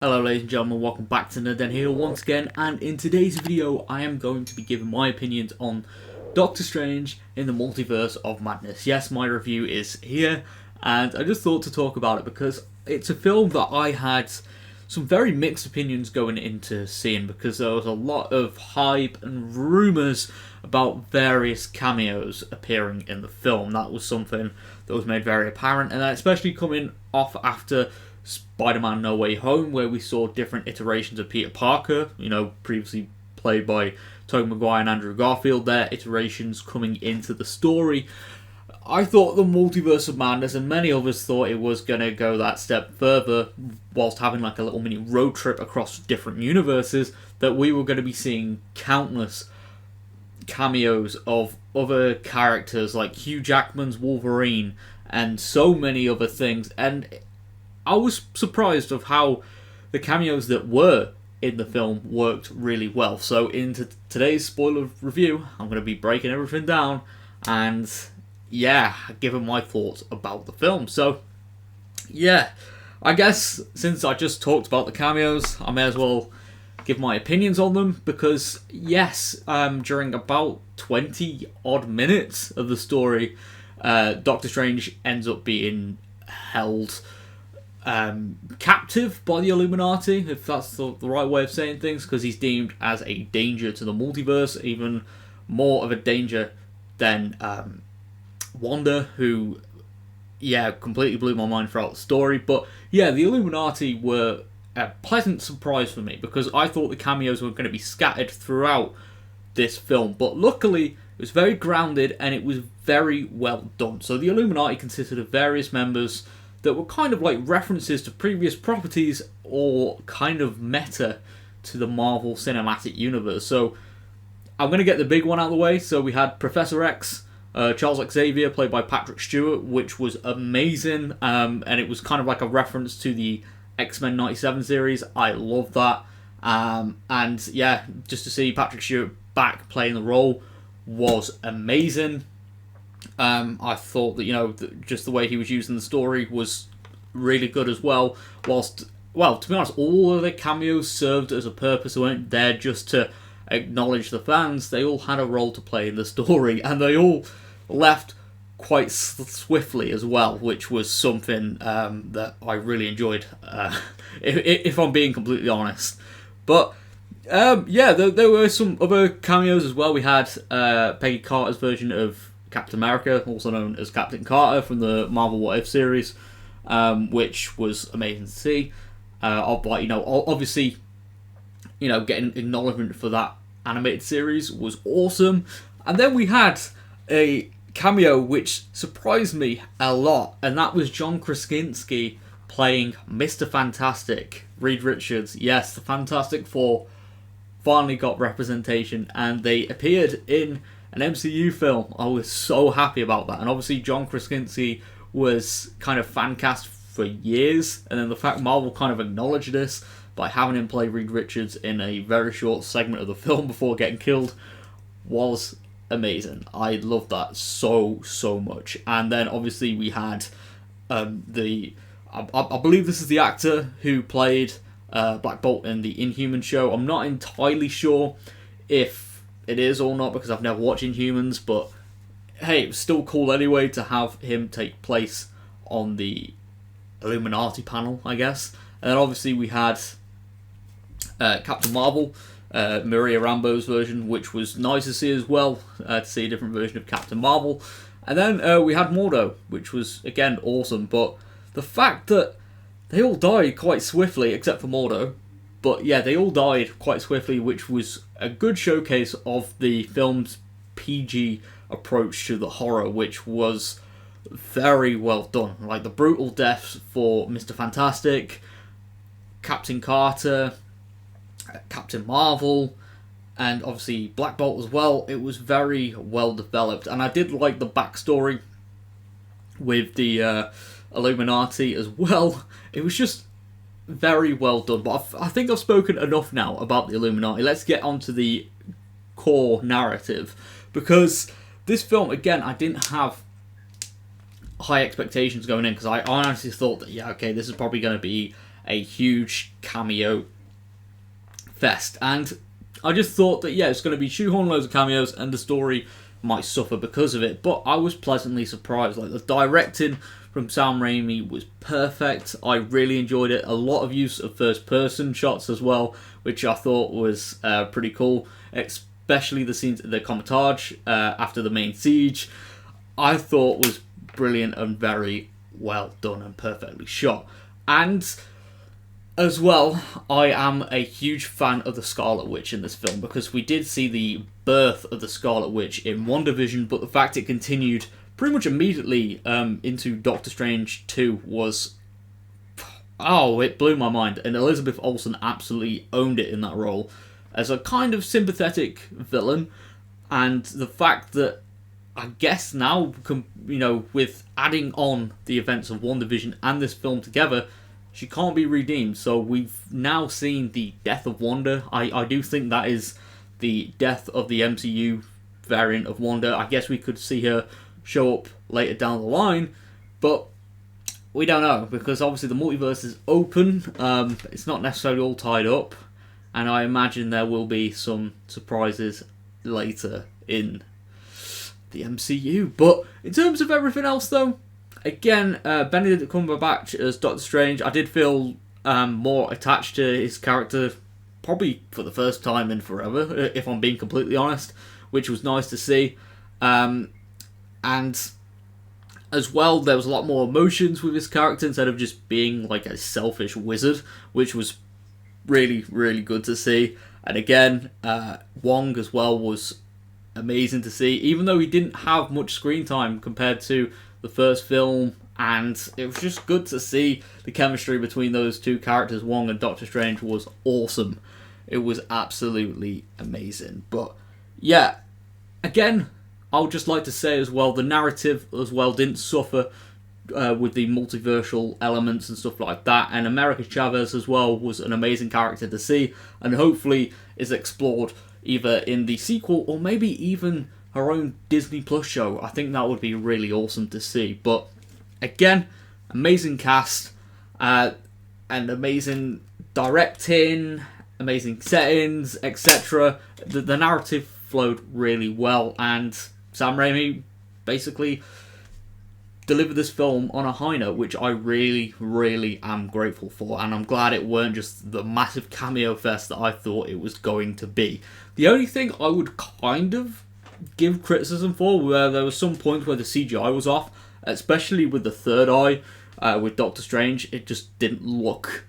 Hello ladies and gentlemen, welcome back to Nerd here once again, and in today's video I am going to be giving my opinions on Doctor Strange in the Multiverse of Madness. Yes, my review is here, and I just thought to talk about it because it's a film that I had some very mixed opinions going into seeing, because there was a lot of hype and rumours about various cameos appearing in the film. That was something that was made very apparent, and especially coming off after Spider-Man No Way Home, where we saw different iterations of Peter Parker, previously played by Tobey Maguire and Andrew Garfield, their iterations coming into the story. I thought the Multiverse of Madness, and many of us thought it was going to go that step further, whilst having like a little mini road trip across different universes, that we were going to be seeing countless cameos of other characters like Hugh Jackman's Wolverine and so many other things. And I was surprised of how the cameos that were in the film worked really well. So in today's spoiler review, I'm going to be breaking everything down and, giving my thoughts about the film. So, I guess since I just talked about the cameos, I may as well give my opinions on them, because, during about 20 odd minutes of the story, Doctor Strange ends up being held captive by the Illuminati, if that's the right way of saying things, because he's deemed as a danger to the multiverse, even more of a danger than Wanda, who, completely blew my mind throughout the story. But the Illuminati were a pleasant surprise for me, because I thought the cameos were going to be scattered throughout this film, but luckily it was very grounded and it was very well done. So the Illuminati consisted of various members that were kind of like references to previous properties, or kind of meta to the Marvel Cinematic Universe. So I'm going to get the big one out of the way. So we had Professor X, Charles Xavier, played by Patrick Stewart, which was amazing, and it was kind of like a reference to the X-Men 97 series. I love that. And just to see Patrick Stewart back playing the role was amazing. I thought that, just the way he was using the story was really good as well. Whilst, to be honest, all of the cameos served as a purpose. They weren't there just to acknowledge the fans. They all had a role to play in the story, and they all left quite swiftly as well, which was something that I really enjoyed, if I'm being completely honest. But there were some other cameos as well. We had Peggy Carter's version of Captain America, also known as Captain Carter from the Marvel What If series, which was amazing to see. Obviously, getting acknowledgement for that animated series was awesome. And then we had a cameo which surprised me a lot, and that was John Krasinski playing Mr. Fantastic, Reed Richards. Yes, the Fantastic Four finally got representation, and they appeared in an MCU film. I was so happy about that. And obviously John Krasinski was kind of fan cast for years, and then the fact Marvel kind of acknowledged this by having him play Reed Richards in a very short segment of the film before getting killed was amazing. I loved that so much. And then obviously we had I believe this is the actor who played Black Bolt in the Inhuman show. I'm not entirely sure if it is or not, because I've never watched Inhumans, but hey, it was still cool anyway to have him take place on the Illuminati panel, I guess. And then obviously we had Captain Marvel, Maria Rambeau's version, which was nice to see as well, to see a different version of Captain Marvel. And then we had Mordo, which was, again, awesome. But the fact that they all died quite swiftly, except for Mordo, but they all died quite swiftly, which was a good showcase of the film's PG approach to the horror, which was very well done. Like the brutal deaths for Mr. Fantastic, Captain Carter, Captain Marvel, and obviously Black Bolt as well. It was very well developed, and I did like the backstory with the Illuminati as well. It was just very well done. But I think I've spoken enough now about the Illuminati. Let's get onto the core narrative, because this film, again, I didn't have high expectations going in, because I honestly thought that this is probably going to be a huge cameo fest. And I just thought that, yeah, it's going to be shoehorn loads of cameos and the story might suffer because of it. But I was pleasantly surprised. Like, the directing from Sam Raimi was perfect. I really enjoyed it. A lot of use of first-person shots as well, which I thought was pretty cool. Especially the scenes, the commontage after the main siege, I thought was brilliant and very well done and perfectly shot. And as well, I am a huge fan of the Scarlet Witch in this film, because we did see the birth of the Scarlet Witch in WandaVision, but the fact it continued pretty much immediately into Doctor Strange 2 was... oh, it blew my mind. And Elizabeth Olsen absolutely owned it in that role as a kind of sympathetic villain. And the fact that, I guess now, you know, with adding on the events of WandaVision and this film together, she can't be redeemed. So we've now seen the death of Wanda. I do think that is the death of the MCU variant of Wanda. I guess we could see her show up later down the line, but we don't know, because obviously the multiverse is open. It's not necessarily all tied up, and I imagine there will be some surprises later in the MCU. But in terms of everything else, though, again, Benedict Cumberbatch as Doctor Strange, I did feel more attached to his character, probably for the first time in forever, if I'm being completely honest, which was nice to see. And as well, there was a lot more emotions with his character instead of just being like a selfish wizard, which was really, really good to see. And again, Wong as well was amazing to see, even though he didn't have much screen time compared to the first film, and it was just good to see the chemistry between those two characters. Wong and Doctor Strange was awesome. It was absolutely amazing. But yeah, again, I would just like to say as well, the narrative as well didn't suffer with the multiversal elements and stuff like that. And America Chavez as well was an amazing character to see, and hopefully is explored either in the sequel or maybe even her own Disney Plus show. I think that would be really awesome to see. But again, amazing cast, and amazing directing, amazing settings, etc. The narrative flowed really well, and Sam Raimi basically delivered this film on a high note, which I really, really am grateful for, and I'm glad it weren't just the massive cameo fest that I thought it was going to be. The only thing I would kind of give criticism for, where there were some points where the CGI was off, especially with the third eye with Doctor Strange, it just didn't look...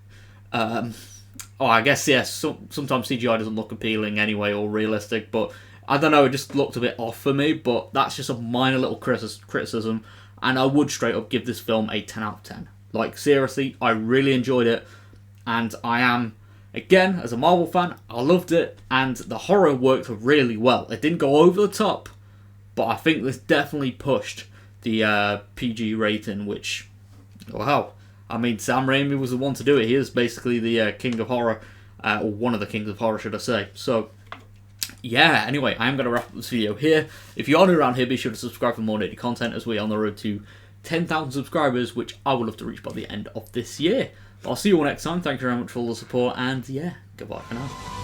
I guess, yes, sometimes CGI doesn't look appealing anyway, or realistic, but I don't know, it just looked a bit off for me, but that's just a minor little criticism, and I would straight up give this film a 10 out of 10. Like, seriously, I really enjoyed it, and I am, again, as a Marvel fan, I loved it, and the horror worked really well. It didn't go over the top, but I think this definitely pushed the PG rating, which, wow. I mean, Sam Raimi was the one to do it. He is basically the king of horror, or one of the kings of horror, should I say. So, yeah, anyway, I am going to wrap up this video here. If you are new around here, be sure to subscribe for more daily content, as we are on the road to 10,000 subscribers, which I would love to reach by the end of this year. I'll see you all next time. Thank you very much for all the support, and yeah, goodbye for now.